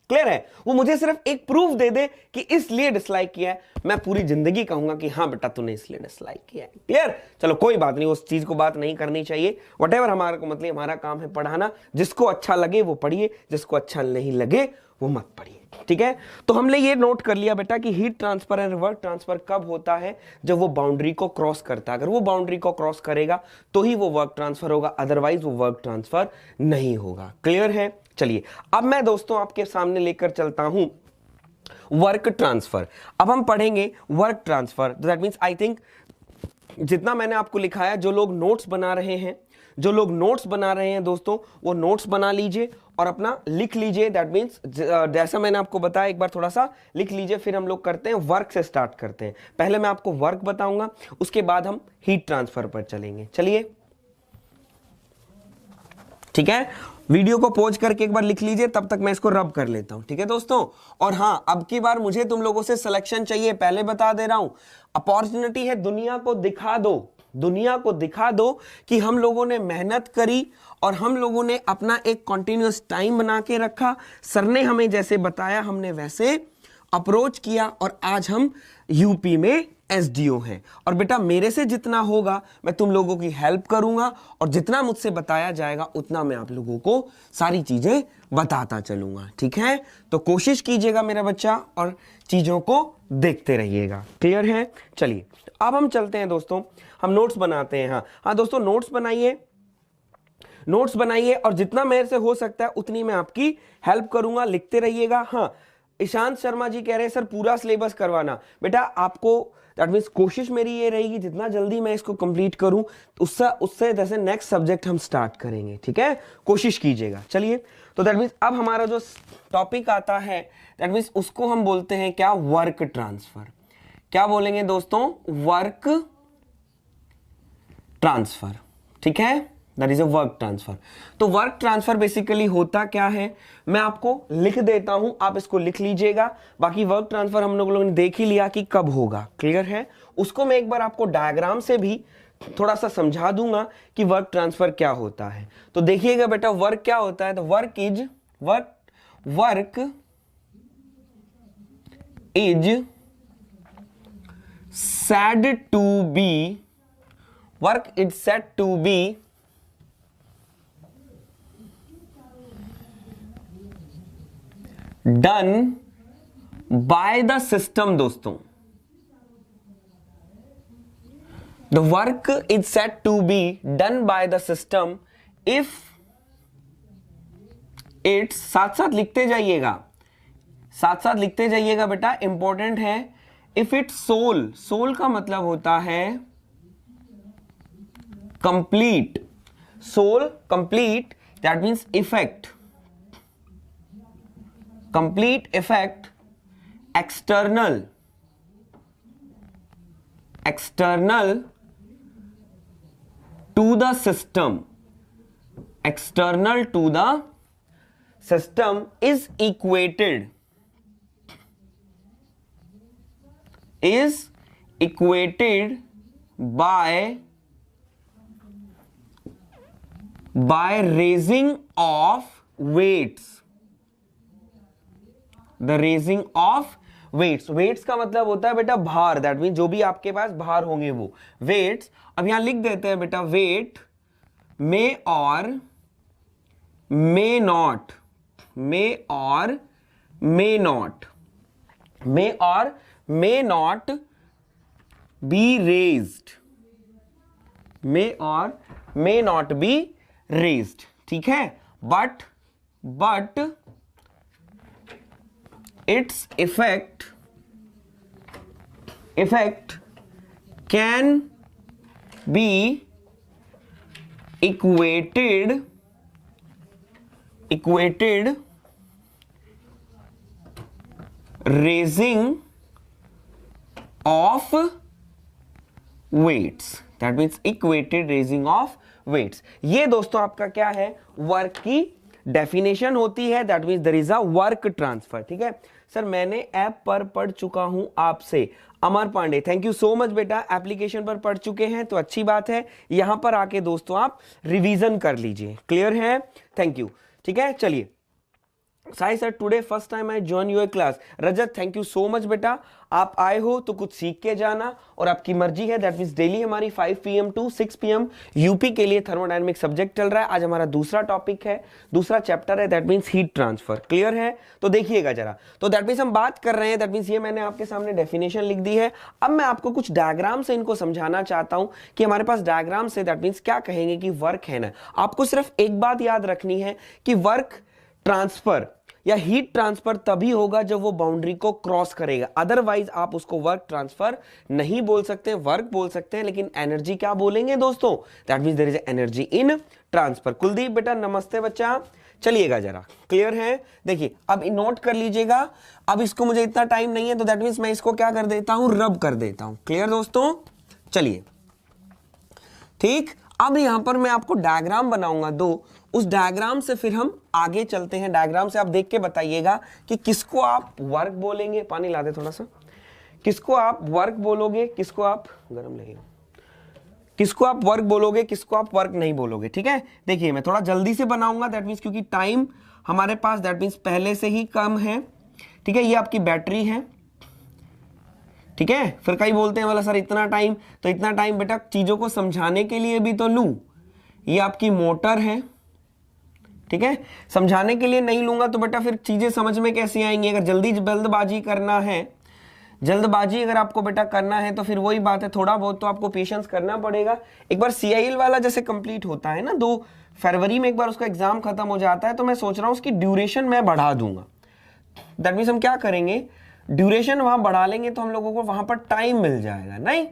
क्लियर है? वो मुझे सिर्फ एक प्रूफ दे दे कि इसलिए डिसलाइक किया है, मैं पूरी जिंदगी कहूंगा कि हाँ बेटा तूने इसलिए डिसलाइक किया है। क्लियर? चलो कोई बात नहीं, उस चीज को बात नहीं करनी चाहिए। व्हाटएवर हमारा को मतलब हमारा काम है पढ़ाना, जिसको अच्छा लगे वो पढ़िए, जिसको अच्छा नहीं लगे वो मत पढ़िए। ठीक है? तो हमने ये नोट कर लिया बेटा कि heat transfer and work transfer कब होता है, जब वो बाउंड्री को क्रॉस करता है। अगर वो बाउंड्री को क्रॉस करेगा तो ही वो वर्क ट्रांसफर होगा, अदरवाइज वो वर्क ट्रांसफर नहीं होगा। क्लियर है? चलिए अब मैं दोस्तों आपके सामने लेकर चलता हूं वर्क ट्रांसफर। अब हम पढ़ेंगे work transfer. That means I think जितना मैंने आपको लिखाया, जो लोग नोट्स बना रहे हैं दोस्तों, वो नोट्स बना लीजिए और अपना लिख लीजिए। दैट मींस जैसा मैंने आपको बताया एक बार थोड़ा सा लिख लीजिए, फिर हम लोग करते हैं वर्क से स्टार्ट करते हैं। पहले मैं आपको वर्क बताऊंगा, उसके बाद हम हीट ट्रांसफर पर चलेंगे। चलिए ठीक है, वीडियो को पॉज करके एक बार लिख लीजिए, तब तक मैं इसको रब कर लेता हूं। ठीक है दोस्तों? और हाँ, अब की बार मुझे तुम लोगों से सिलेक्शन चाहिए, पहले बता दे रहा हूं। अपॉर्चुनिटी है, दुनिया को दिखा दो कि हम लोगों ने मेहनत करी और हम लोगों ने अपना एक कॉन्टिन्यूअस टाइम बना के रखा। सर ने हमें जैसे बताया हमने वैसे अप्रोच किया और आज हम यूपी में एसडीओ हैं। और बेटा मेरे से जितना होगा मैं तुम लोगों की हेल्प करूंगा और जितना मुझसे बताया जाएगा उतना मैं आप लोगों को सारी चीजें बताता चलूंगा। ठीक है? तो कोशिश कीजिएगा मेरा बच्चा और चीजों को देखते रहिएगा। क्लियर है? चलिए अब हम चलते हैं दोस्तों, हम नोट्स बनाते हैं। हाँ दोस्तों, नोट्स बनाइए और जितना मेरे से हो सकता है उतनी मैं आपकी हेल्प करूंगा, लिखते रहिएगा। हाँ, ईशांत शर्मा जी कह रहे हैं सर पूरा सिलेबस करवाना। बेटा आपको दैट मींस कोशिश मेरी ये रहेगी जितना जल्दी मैं इसको कंप्लीट करूं उससे जैसे नेक्स्ट सब्जेक्ट हम स्टार्ट करेंगे। ठीक है? कोशिश कीजिएगा। चलिए, तो दैट मींस अब हमारा जो टॉपिक आता है दैट मींस उसको हम बोलते हैं क्या? Work transfer. क्या बोलेंगे दोस्तों? Work transfer. ठीक है? That is a work transfer. तो वर्क ट्रांसफर बेसिकली होता क्या है, मैं आपको लिख देता हूं, आप इसको लिख लीजिएगा। बाकी वर्क ट्रांसफर हम लोगों ने देख ही लिया कि कब होगा। क्लियर है? उसको मैं एक बार आपको डायग्राम से भी थोड़ा सा समझा दूंगा कि वर्क ट्रांसफर क्या होता है। तो देखिएगा बेटा वर्क क्या होता है। तो work is said to be done by the system दोस्तों। The work is said to be done by the system if it's साथ साथ लिखते जाइएगा बेटा, इंपॉर्टेंट है। इफ इट सोल का मतलब होता है complete, that means effect, complete effect external to the system, is equated by raising of weights। The raising of weights का मतलब होता है बेटा भार। दैट मीन जो भी आपके पास भार होंगे वो weights। अब यहां लिख देते हैं बेटा weight may or may not be raised। ठीक है? but its effect can be equated raising of weights। That means equated raising of weights. ये दोस्तों आपका क्या है? वर्क की डेफिनेशन होती है। That means there is a work transfer. ठीक है? सर मैंने ऐप पर पढ़ चुका हूं आपसे। Amar Pandey, thank you so much बेटा, एप्लीकेशन पर पढ़ चुके हैं तो अच्छी बात है, यहां पर आके दोस्तों आप रिवीजन कर लीजिए। क्लियर है, थैंक यू। ठीक है, चलिए। Sai sir today first time I join your class. Rajat, thank you so much बेटा, आप आए हो तो कुछ सीख के जाना और आपकी मर्जी है। दैट मींस डेली हमारी 5 PM टू 6 PM यूपी के लिए थर्मोडायनेमिक सब्जेक्ट चल रहा है। आज हमारा दूसरा टॉपिक है, दूसरा चैप्टर है, that means heat transfer. Clear है, तो देखिएगा जरा। तो दैट मींस हम बात कर रहे हैं, दैट मींस ये मैंने आपके सामने डेफिनेशन लिख दी है। अब मैं आपको कुछ डायग्राम से इनको समझाना चाहता हूं कि हमारे पास डायग्राम से दैट मींस क्या कहेंगे कि वर्क है ना। आपको सिर्फ एक बात याद रखनी है कि वर्क ट्रांसफर या हीट ट्रांसफर तभी होगा जब वो बाउंड्री को क्रॉस करेगा, अदरवाइज आप उसको वर्क ट्रांसफर नहीं बोल सकते, वर्क बोल सकते हैं, लेकिन एनर्जी क्या बोलेंगे दोस्तों? That means there is energy in transfer. Kuldeep बेटा नमस्ते बच्चा, चलिएगा जरा। क्लियर है, देखिए अब नोट कर लीजिएगा। अब इसको मुझे इतना टाइम नहीं है तो दैट मींस मैं इसको क्या कर देता हूं, रब कर देता हूं। क्लियर दोस्तों, चलिए ठीक। अब यहां पर मैं आपको डायग्राम बनाऊंगा दो, उस डायग्राम से फिर हम आगे चलते हैं। डायग्राम से आप देख के बताइएगा कि किसको आप वर्क बोलेंगे। पानी ला दे थोड़ा सा। किसको आप वर्क बोलोगे, किसको आप गरम लगेगा, किसको आप वर्क बोलोगे, किसको आप वर्क नहीं बोलोगे। ठीक है, देखिए मैं थोड़ा जल्दी से बनाऊंगा, दैट मींस क्योंकि टाइम हमारे पास दैट मींस पहले से ही कम है। ठीक है, ये आपकी बैटरी है। ठीक है, फिर कई बोलते हैं वाला सर इतना टाइम, तो इतना टाइम बेटा चीजों को समझाने के लिए भी तो लूं। ये आपकी मोटर है। ठीक है, समझाने के लिए नहीं लूंगा तो बेटा फिर चीजें समझ में कैसे आएंगी। अगर जल्दबाजी करना है, जल्दबाजी अगर आपको बेटा करना है तो फिर वही बात है, थोड़ा बहुत तो आपको पेशेंस करना पड़ेगा। एक बार CIL वाला जैसे कंप्लीट होता है ना, 2 फरवरी में एक बार उसका एग्जाम खत्म हो जाता है, तो मैं सोच रहा हूं उसकी ड्यूरेशन मैं बढ़ा दूंगा। दैट मीन्स हम क्या करेंगे, ड्यूरेशन वहां बढ़ा लेंगे तो हम लोगों को वहां पर टाइम मिल जाएगा। नहीं,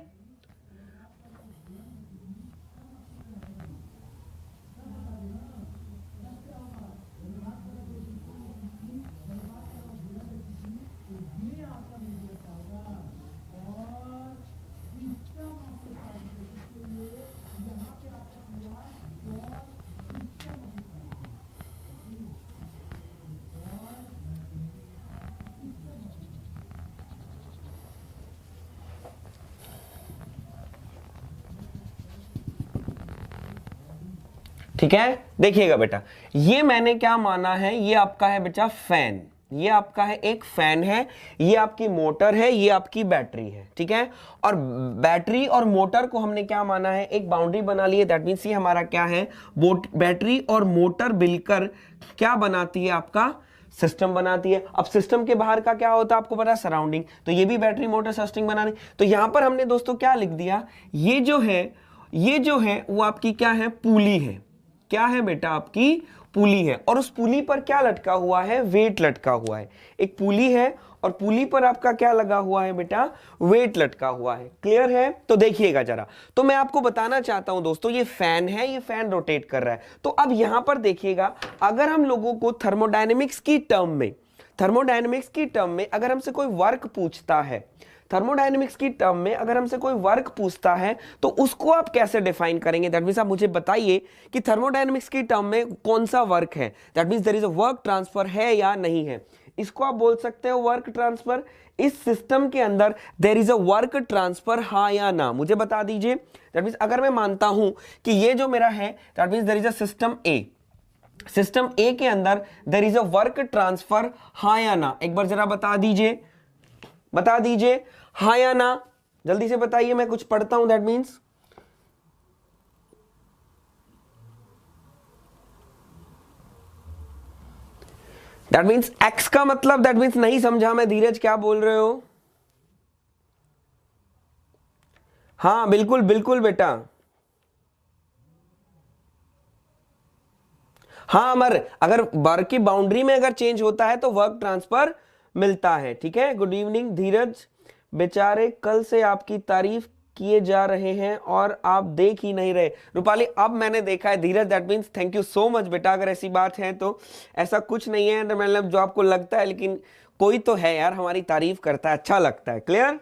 ठीक है, देखिएगा बेटा, ये मैंने क्या माना है, ये आपका है बेटा फैन, ये आपका है एक फैन है, ये आपकी मोटर है, ये आपकी बैटरी है। ठीक है, और बैटरी और मोटर को हमने क्या माना है, एक बाउंड्री बना ली है। दैट मींस ये हमारा क्या है, बैटरी और मोटर मिलकर क्या बनाती है, आपका सिस्टम बनाती है। अब सिस्टम के बाहर का क्या होता है आपको पता है, सराउंडिंग। तो ये भी बैटरी मोटर सिस्टम बनानी। तो यहां पर हमने दोस्तों क्या लिख दिया, ये जो है वो आपकी क्या है, पुली है। क्या है बेटा, आपकी पुली है। और उस पुली पर क्या लटका हुआ है, वेट लटका हुआ है। एक पुली है और पुली पर आपका क्या लगा हुआ है बेटा, वेट लटका हुआ है। क्लियर है, तो देखिएगा जरा। तो मैं आपको बताना चाहता हूं दोस्तों, ये फैन है, ये फैन रोटेट कर रहा है। तो अब यहां पर देखिएगा, अगर हम लोगों को थर्मोडायनेमिक्स की टर्म में अगर हमसे कोई वर्क पूछता है, थर्मोडायनेमिक्स की टर्म में अगर हमसे कोई वर्क पूछता है तो उसको आप कैसे डिफाइन करेंगे। दैट मींस आप मुझे बताइए कि थर्मोडायनेमिक्स की टर्म में कौन सा वर्क है। That means there is a work transfer है या नहीं है। इसको आप बोल सकते हो वर्क ट्रांसफर। इस सिस्टम के अंदर there is a work transfer, हाँ या ना, मुझे बता दीजिए। दैट मींस अगर मैं मानता हूं कि ये जो मेरा है, that means there is a system A के अंदर there is a work transfer, हाँ या ना, एक बार जरा बता दीजिए हाँ या ना, जल्दी से बताइए, मैं कुछ पढ़ता हूं। दैट मीन्स एक्स का मतलब, दैट मीन्स नहीं समझा मैं, धीरज क्या बोल रहे हो? हाँ बिल्कुल बिल्कुल बेटा, हाँ अमर, अगर वर्क की बाउंड्री में अगर चेंज होता है तो वर्क ट्रांसफर मिलता है। ठीक है, गुड इवनिंग धीरज, बेचारे कल से आपकी तारीफ किए जा रहे हैं और आप देख ही नहीं रहे। रूपाली, अब मैंने देखा है Dheeraj, that means thank you so much बेटा। अगर ऐसी बात है तो ऐसा कुछ नहीं है, मतलब जो आपको लगता है, लेकिन कोई तो है यार हमारी तारीफ करता है, अच्छा लगता है। क्लियर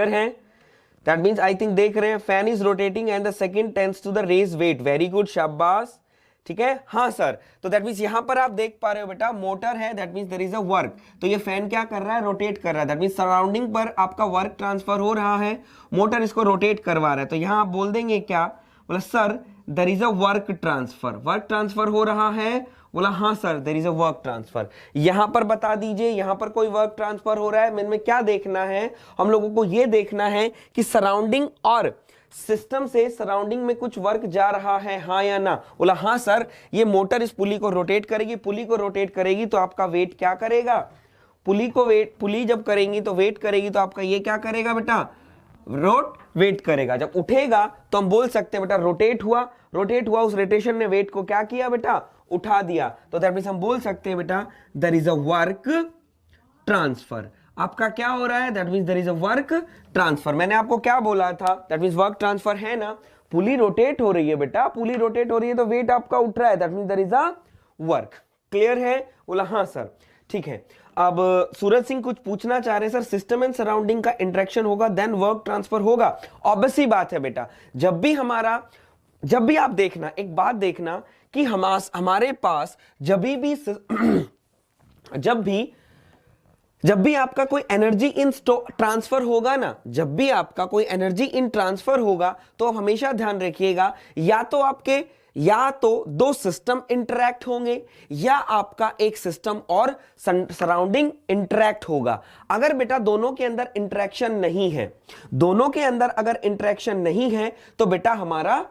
है, दैट मींस आई थिंक देख रहे हैं, fan is rotating and the second tends to the raise weight. Very good, शाबाश। ठीक है, हाँ सर। तो दैट मीन्स यहां पर आप देख पा रहे हो बेटा मोटर है, that means there is a work. तो ये फैन क्या कर रहा है, रोटेट कर रहा है, दैट मीन्स सराउंडिंग पर आपका वर्क ट्रांसफर हो रहा है, मोटर इसको रोटेट करवा रहा है। तो यहां आप बोल देंगे क्या, बोला sir there is a work transfer, work transfer हो रहा है। बोला हाँ sir there is a work transfer. यहां पर बता दीजिए यहां पर कोई वर्क ट्रांसफर हो रहा है, में क्या देखना है हम लोगों को, ये देखना है कि सराउंडिंग और सिस्टम से सराउंडिंग में कुछ वर्क जा रहा है, हाँ या ना। बोला हाँ सर, ये मोटर इस पुली को रोटेट करेगी, पुली को रोटेट करेगी तो आपका वेट क्या करेगा, पुली को वेट, पुली जब करेंगी तो वेट करेगी, तो आपका ये क्या करेगा बेटा, वेट करेगा। जब उठेगा तो हम बोल सकते हैं बेटा रोटेट हुआ, रोटेट हुआ, उस रोटेशन ने वेट को क्या किया बेटा, उठा दिया। तो दैट मींस हम बोल सकते हैं बेटा there is a work transfer. आपका क्या हो रहा है, that means there is a work transfer. मैंने आपको क्या बोला था, दैट मींस वर्क ट्रांसफर है ना, पुली रोटेट हो रही है बेटा, पुली रोटेट हो रही है तो वेट आपका उठ रहा है, that means there is a work. Clear है, बोला हाँ सर, ठीक है। अब सूरज सिंह कुछ पूछना चाह रहे हैं, सर सिस्टम एंड सराउंडिंग का इंटरेक्शन होगा देन वर्क ट्रांसफर होगा। ऑब्वियस सी बात है बेटा, जब भी आप देखना, एक बात देखना कि हमारे पास जब भी आपका कोई एनर्जी इन ट्रांसफर होगा ना, जब भी आपका कोई एनर्जी इन ट्रांसफर होगा, तो आप हमेशा ध्यान रखिएगा या तो दो सिस्टम इंटरैक्ट होंगे या आपका एक सिस्टम और सराउंडिंग इंटरैक्ट होगा। अगर बेटा दोनों के अंदर इंटरैक्शन नहीं है, दोनों के अंदर अगर इंटरैक्शन नहीं है तो बेटा हमारा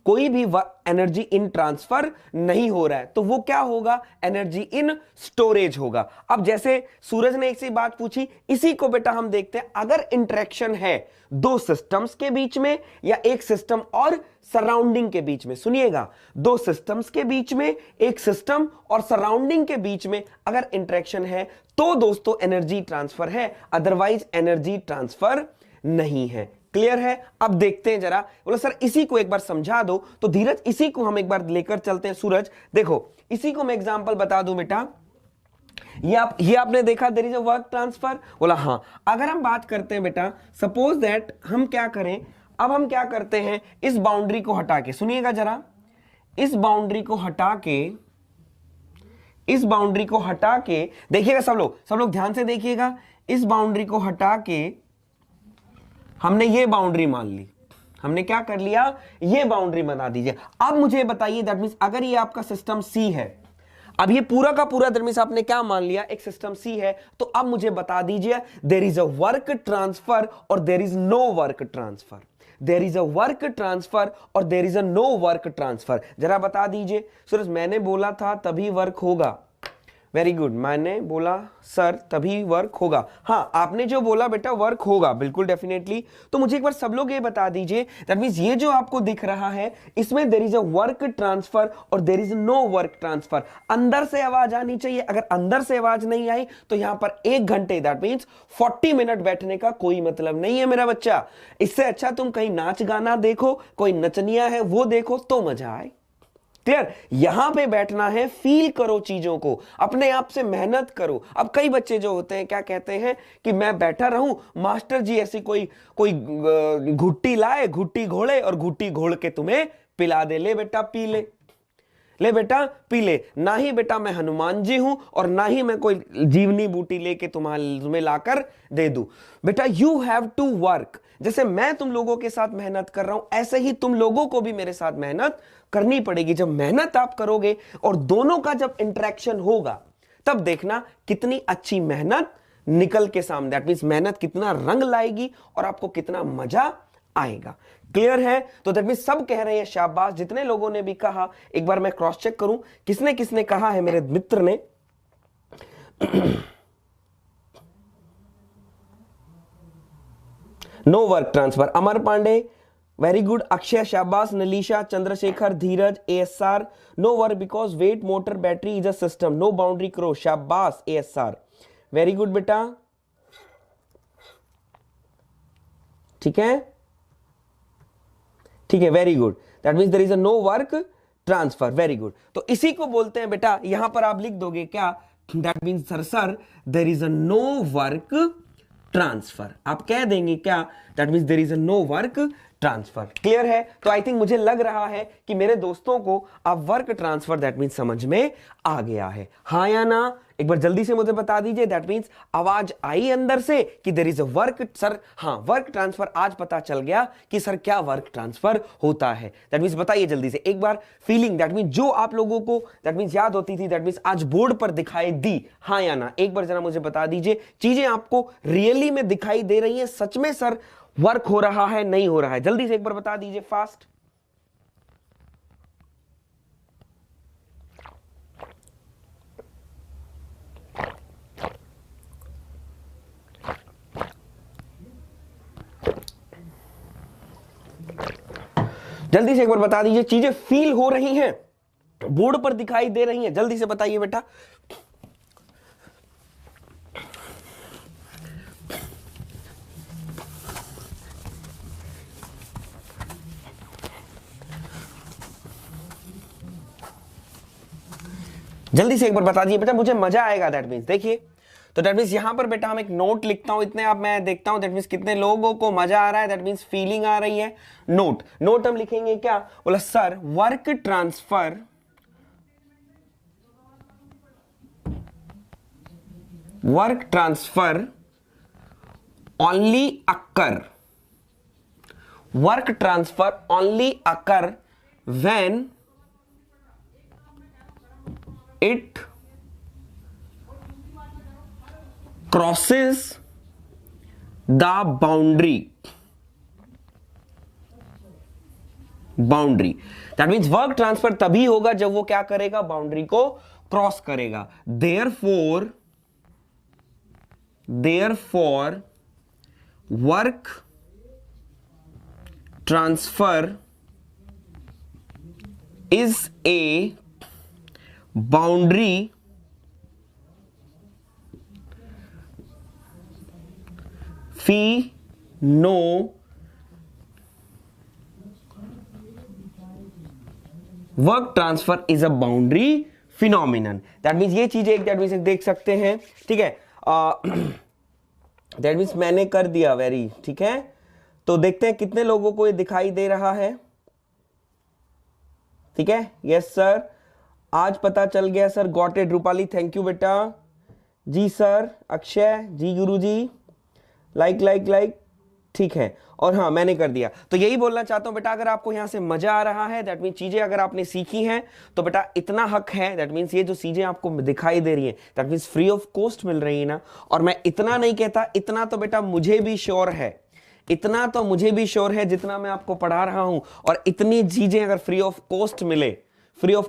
कोई भी एनर्जी इन ट्रांसफर नहीं हो रहा है, तो वो क्या होगा, एनर्जी इन स्टोरेज होगा। अब जैसे सूरज ने एक सी बात पूछी, इसी को बेटा हम देखते हैं, अगर इंटरेक्शन है दो सिस्टम्स के बीच में या एक सिस्टम और सराउंडिंग के बीच में, सुनिएगा, दो सिस्टम्स के बीच में, एक सिस्टम और सराउंडिंग के बीच में अगर इंटरेक्शन है तो दोस्तों एनर्जी ट्रांसफर है, अदरवाइज एनर्जी ट्रांसफर नहीं है। क्लियर है। अब देखते हैं जरा, बोला सर इसी को एक बार समझा दो, तो धीरज इसी को हम एक बार लेकर चलते हैं। सूरज देखो, इसी को मैं एग्जांपल बता दूं बेटा, ये आपने देखा there is a work transfer. बोला हाँ, अगर हम बात करते हैं बेटा, सपोज दैट हम क्या करें, अब हम क्या करते हैं, इस बाउंड्री को हटा के, सुनिएगा जरा, इस बाउंड्री को हटा के देखिएगा, सब लोग दैन से देखिएगा, इस बाउंड्री को हटा के हमने ये बाउंड्री मान ली, हमने क्या कर लिया, ये बाउंड्री बना दीजिए। अब मुझे बताइए, दैट मींस अगर ये आपका सिस्टम सी है, अब ये पूरा का पूरा दैट मींस आपने क्या मान लिया, एक सिस्टम सी है, तो अब मुझे बता दीजिए there is a work transfer और there is no work transfer, there is a work transfer और there is a no work transfer. जरा बता दीजिए। सूरज मैंने बोला था तभी वर्क होगा, वेरी गुड, मैंने बोला सर तभी वर्क होगा। हाँ, आपने जो बोला बेटा वर्क होगा, बिल्कुल डेफिनेटली। तो मुझे एक बार सब लोग ये बता दीजिए, दैट मींस ये जो आपको दिख रहा है इसमें there is a work transfer और there is no work transfer. अंदर से आवाज आनी चाहिए, अगर अंदर से आवाज नहीं आई तो यहां पर 1 घंटे दैट मींस 40 मिनट बैठने का कोई मतलब नहीं है मेरा बच्चा। इससे अच्छा तुम कहीं नाच गाना देखो, कोई नचनिया है वो देखो तो मजा आए। क्लियर, यहां पे बैठना है, फील करो चीजों को, अपने आप से मेहनत करो। अब कई बच्चे जो होते हैं क्या कहते हैं कि मैं बैठा रहूं, मास्टर जी ऐसी कोई घुट्टी लाए, घुट्टी घोड़े और घुट्टी घोड़ के तुम्हें पिला दे, ले बेटा पी ले बेटा पी ले। ना ही बेटा मैं हनुमान जी हूं और ना ही मैं कोई जीवनी बूटी लेके तुम्हें लाकर दे दूं। बेटा यू हैव टू वर्क, जैसे मैं तुम लोगों के साथ मेहनत कर रहा हूं ऐसे ही तुम लोगों को भी मेरे साथ मेहनत करनी पड़ेगी। जब मेहनत आप करोगे और दोनों का जब इंटरेक्शन होगा तब देखना कितनी अच्छी मेहनत निकल के सामने, दैट मींस मेहनत कितना रंग लाएगी और आपको कितना मजा आएगा। क्लियर है। तो दैट मींस सब कह रहे हैं शाबाश, जितने लोगों ने भी कहा, एक बार मैं क्रॉस चेक करूं किसने किसने कहा है। मेरे मित्र ने no work transfer, Amar Pandey very good, Akshay शाबाश, Nalisha, Chandrashekhar, Dheeraj, ASR, no work because wet motor battery is a system, no boundary cross, शाबाश एएसआर, वेरी गुड बेटा, ठीक है very good, that means there is a no work transfer, very good. तो इसी को बोलते हैं बेटा, यहां पर आप लिख दोगे क्या, that means sir there is a no work transfer, आप कह देंगे क्या, that means there is a no work transfer. Clear है? तो आई थिंक मुझे लग रहा है कि मेरे दोस्तों को अब वर्क ट्रांसफर दैट मीन्स समझ में आ गया है, हाँ या ना? एक बार जल्दी से मुझे बता दीजिए। दैट मीन्स आवाज आई अंदर से कि there is a work. Sir हाँ, वर्क ट्रांसफर आज पता चल गया कि सर क्या वर्क ट्रांसफर होता है। दैट मीन्स बताइए जल्दी से एक बार फीलिंग, दैट मीन्स जो आप लोगों को दैट मीन्स याद होती थी, दैट मीन्स आज बोर्ड पर दिखाई दी, हाँ या ना? एक बार जरा मुझे बता दीजिए। चीजें आपको रियली में दिखाई दे रही हैं, सच में सर वर्क हो रहा है, नहीं हो रहा है? जल्दी से एक बार बता दीजिए फास्ट। जल्दी से एक बार बता दीजिए, चीजें फील हो रही हैं, बोर्ड पर दिखाई दे रही हैं? जल्दी से बताइए बेटा। जल्दी से एक बार बता दीजिए बेटा, मुझे मजा आएगा। दैट मीन्स देखिए, तो दैट मीन्स यहां पर बेटा हम एक नोट लिखता हूं, इतने आप मैं देखता हूं दैट मीन्स कितने लोगों को मजा आ रहा है, दैट मीन्स फीलिंग आ रही है। नोट हम लिखेंगे क्या? बोला sir work transfer only occur when it crosses the boundary। That means work transfer तभी होगा जब वो क्या करेगा? बाउंड्री को क्रॉस करेगा। Therefore work transfer is a boundary phenomenon। Work transfer is a boundary phenomenon. That means ये चीजें एक दैट मीन्स देख सकते हैं, ठीक है? दैट मीन्स मैंने कर दिया वेरी, ठीक है? तो देखते हैं कितने लोगों को ये दिखाई दे रहा है, ठीक है? यस सर, आज पता चल गया sir. Got it Rupali, thank you बेटा। जी सर, अक्षय जी, गुरुजी, लाइक, ठीक है। और हाँ, मैंने कर दिया। तो यही बोलना चाहता हूं बेटा, अगर आपको यहां से मजा आ रहा है, दैट मीन चीजें अगर आपने सीखी हैं, तो बेटा इतना हक है, दैट मीन्स ये जो चीजें आपको दिखाई दे रही हैं, that means free of cost मिल रही है ना। और मैं इतना नहीं कहता, इतना तो बेटा मुझे भी श्योर है, इतना तो मुझे भी श्योर है जितना मैं आपको पढ़ा रहा हूं। और इतनी चीजें अगर फ्री ऑफ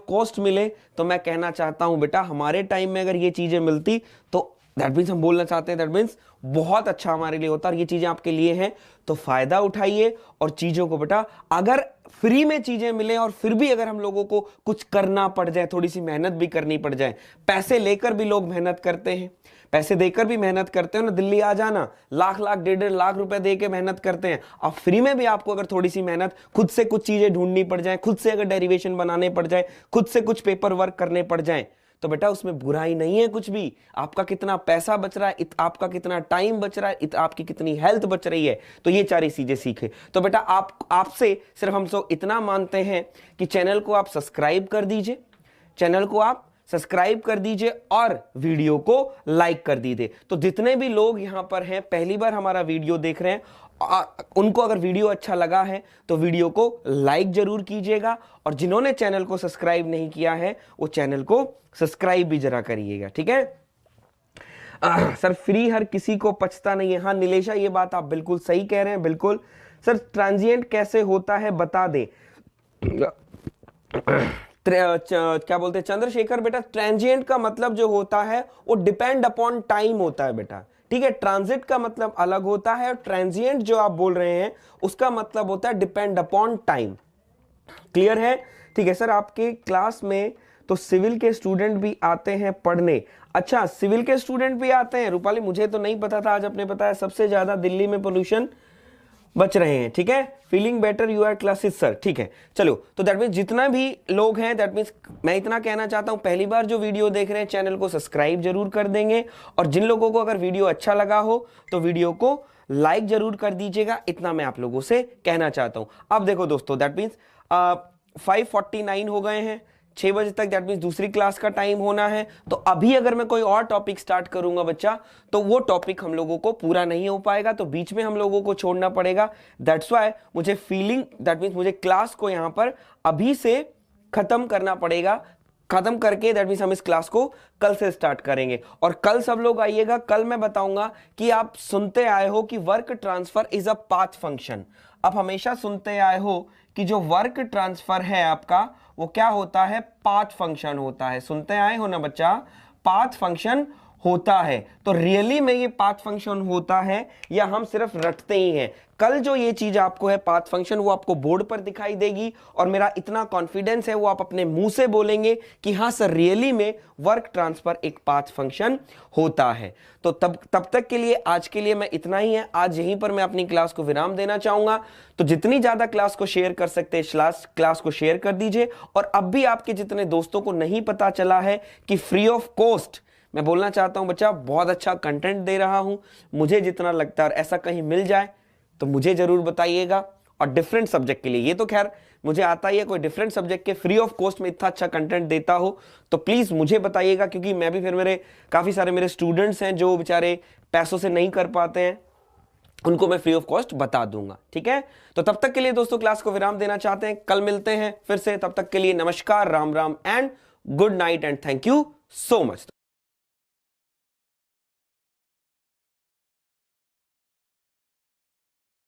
कॉस्ट मिले तो मैं कहना चाहता हूं बेटा, हमारे टाइम में अगर ये चीजें मिलती तो दैट मीन्स हम बोलना चाहते हैं, दैट मीन्स बहुत अच्छा हमारे लिए होता। और ये चीजें आपके लिए हैं, तो फायदा उठाइए। और चीजों को बेटा, अगर फ्री में चीजें मिले और फिर भी अगर हम लोगों को कुछ करना पड़ जाए, थोड़ी सी मेहनत भी करनी पड़ जाए, पैसे लेकर भी लोग मेहनत करते हैं, पैसे देकर भी मेहनत करते हैं ना। दिल्ली आ जाना, लाख 1.5 लाख रुपए दे के मेहनत करते हैं। अब फ्री में भी आपको अगर थोड़ी सी मेहनत, खुद से कुछ चीजें ढूंढनी पड़ जाए, खुद से अगर डेरिवेशन बनाने पड़ जाए, खुद से कुछ पेपर वर्क करने पड़ जाए, तो बेटा उसमें बुराई नहीं है कुछ भी। आपका कितना पैसा बच रहा है, आपका कितना टाइम बच रहा है, आपकी कितनी हेल्थ बच रही है, तो ये सारी चीजें सीखे। तो बेटा आपसे सिर्फ हम सब इतना मानते हैं कि चैनल को आप सब्सक्राइब कर दीजिए, और वीडियो को लाइक कर दीजिए। तो जितने भी लोग यहां पर हैं, पहली बार हमारा वीडियो देख रहे हैं, उनको अगर वीडियो अच्छा लगा है तो वीडियो को लाइक जरूर कीजिएगा। और जिन्होंने चैनल को सब्सक्राइब नहीं किया है, वो चैनल को सब्सक्राइब भी जरा करिएगा, ठीक है? सर फ्री हर किसी को पचता नहीं है। हाँ नीलेशा, ये बात आप बिल्कुल सही कह रहे हैं, बिल्कुल। सर ट्रांजिएंट कैसे होता है बता दे। क्या बोलते हैं चंद्रशेखर बेटा, ट्रांजिएंट का मतलब जो होता है वो डिपेंड अपॉन टाइम होता है बेटा, ठीक है? ट्रांजिट का मतलब अलग होता है, और ट्रांजिएंट जो आप बोल रहे हैं उसका मतलब होता है डिपेंड अपॉन टाइम। क्लियर है? ठीक है सर, आपके क्लास में तो सिविल के स्टूडेंट भी आते हैं पढ़ने? अच्छा, सिविल के स्टूडेंट भी आते हैं रूपाली, मुझे तो नहीं पता था, आज आपने बताया। सबसे ज्यादा दिल्ली में पोल्यूशन बच रहे हैं, ठीक है? Feeling better you are classes sir, ठीक है। चलो, तो दैट मीन्स जितना भी लोग हैं, दैट मीन्स मैं इतना कहना चाहता हूं, पहली बार जो वीडियो देख रहे हैं चैनल को सब्सक्राइब जरूर कर देंगे। और जिन लोगों को अगर वीडियो अच्छा लगा हो तो वीडियो को लाइक जरूर कर दीजिएगा, इतना मैं आप लोगों से कहना चाहता हूं। अब देखो दोस्तों, दैट मीन्स 5:49 हो गए हैं, 6 बजे तक दैट मीन्स दूसरी क्लास का टाइम होना है। तो अभी अगर मैं कोई और टॉपिक स्टार्ट करूंगा बच्चा, तो वो टॉपिक हम लोगों को पूरा नहीं हो पाएगा, तो बीच में हम लोगों को छोड़ना पड़ेगा। दैट्स वाई मुझे फीलिंग दैट मीन्स मुझे क्लास को यहां पर अभी से खत्म करना पड़ेगा। खत्म करके दैट मीन्स हम इस क्लास को कल से स्टार्ट करेंगे। और कल सब लोग आइएगा, कल मैं बताऊंगा कि आप सुनते आए हो कि work transfer is a path function. आप हमेशा सुनते आए हो कि जो वर्क ट्रांसफर है आपका वो क्या होता है, पाथ फंक्शन होता है। सुनते आए हो ना बच्चा, पाथ फंक्शन होता है। तो रियली में ये पाथ फंक्शन होता है या हम सिर्फ रटते ही हैं? कल जो ये चीज आपको है पाथ फंक्शन, वो आपको बोर्ड पर दिखाई देगी और मेरा इतना कॉन्फिडेंस है वो आप अपने मुंह से बोलेंगे कि हाँ सर रियली में वर्क ट्रांसफर एक पाथ फंक्शन होता है। तो तब तक के लिए आज के लिए मैं इतना ही है। आज यहीं पर मैं अपनी क्लास को विराम देना चाहूंगा। तो जितनी ज्यादा क्लास को शेयर कर सकते हैं क्लास को शेयर कर दीजिए। और अब भी आपके जितने दोस्तों को नहीं पता चला है कि फ्री ऑफ कॉस्ट मैं बोलना चाहता हूं बच्चा, बहुत अच्छा कंटेंट दे रहा हूं, मुझे जितना लगता है, और ऐसा कहीं मिल जाए तो मुझे जरूर बताइएगा। और डिफरेंट सब्जेक्ट के लिए, ये तो खैर मुझे आता ही है, कोई डिफरेंट सब्जेक्ट के फ्री ऑफ कॉस्ट में इतना अच्छा कंटेंट देता हो तो प्लीज मुझे बताइएगा, क्योंकि मैं भी फिर मेरे काफी सारे मेरे स्टूडेंट्स हैं जो बेचारे पैसों से नहीं कर पाते हैं, उनको मैं फ्री ऑफ कॉस्ट बता दूंगा। ठीक है, तो तब तक के लिए दोस्तों क्लास को विराम देना चाहते हैं, कल मिलते हैं फिर से। तब तक के लिए नमस्कार, Ram Ram and good night and thank you so much.